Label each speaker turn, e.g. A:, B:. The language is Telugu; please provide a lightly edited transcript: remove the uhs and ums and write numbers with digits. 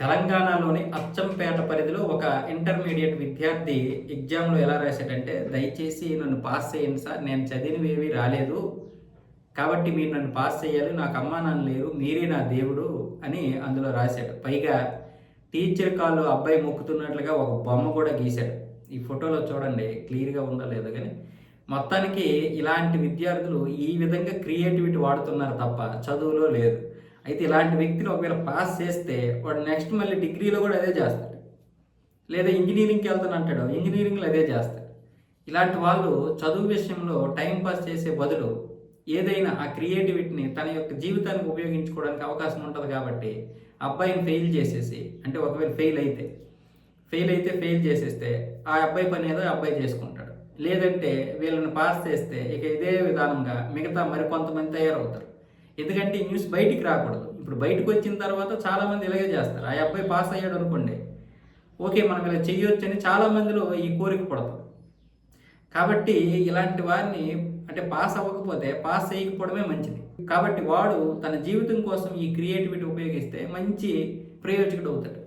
A: తెలంగాణలోని అచ్చంపేట పరిధిలో ఒక ఇంటర్మీడియట్ విద్యార్థి ఎగ్జామ్లో ఎలా రాశాడంటే, దయచేసి నన్ను పాస్ చేయండి సార్, నేను చదివినవేవి రాలేదు, కాబట్టి మీరు నన్ను పాస్ చేయాలి, నాకు అమ్మా నాన్న లేరు, మీరే నా దేవుడు అని అందులో రాశాడు. పైగా టీచర్ కాళ్ళు అబ్బాయి మొక్కుతున్నట్లుగా ఒక బొమ్మ కూడా గీశాడు. ఈ ఫోటోలో చూడండి, క్లియర్గా ఉందో లేదో కానీ మొత్తానికి ఇలాంటి విద్యార్థులు ఈ విధంగా క్రియేటివిటీ వాడుతున్నారు తప్ప చదువులో లేదు. అయితే ఇలాంటి వ్యక్తిని ఒకవేళ పాస్ చేస్తే వాడు నెక్స్ట్ మళ్ళీ డిగ్రీలో కూడా అదే చేస్తాడు, లేదా ఇంజనీరింగ్కి వెళ్తాను అంటాడు, ఇంజనీరింగ్లో అదే చేస్తాడు. ఇలాంటి వాళ్ళు చదువు విషయంలో టైం పాస్ చేసే బదులు ఏదైనా ఆ క్రియేటివిటీని తన యొక్క జీవితానికి ఉపయోగించుకోవడానికి అవకాశం ఉంటుంది. కాబట్టి అబ్బాయిని ఫెయిల్ చేసేసి, అంటే ఒకవేళ ఫెయిల్ చేసేస్తే ఆ అబ్బాయి పని ఏదో అబ్బాయి చేసుకుంటాడు. లేదంటే వీళ్ళని పాస్ చేస్తే ఇక ఇదే విధానంగా మిగతా మరికొంతమంది తయారవుతారు. ఎందుకంటే ఈ న్యూస్ బయటికి రాకూడదు. ఇప్పుడు బయటకు వచ్చిన తర్వాత చాలామంది ఇలాగే చేస్తారు. ఆ అబ్బాయి పాస్ అయ్యాడు అనుకోండి, ఓకే మనం ఇలా చెయ్యొచ్చు అని చాలామందిలో ఈ కోరిక పడతాం. కాబట్టి ఇలాంటి వారిని, అంటే పాస్ అవ్వకపోతే పాస్ చేయకపోవడమే మంచిది. కాబట్టి వాడు తన జీవితం కోసం ఈ క్రియేటివిటీ ఉపయోగిస్తే మంచి ప్రయోజకుడు అవుతాడు.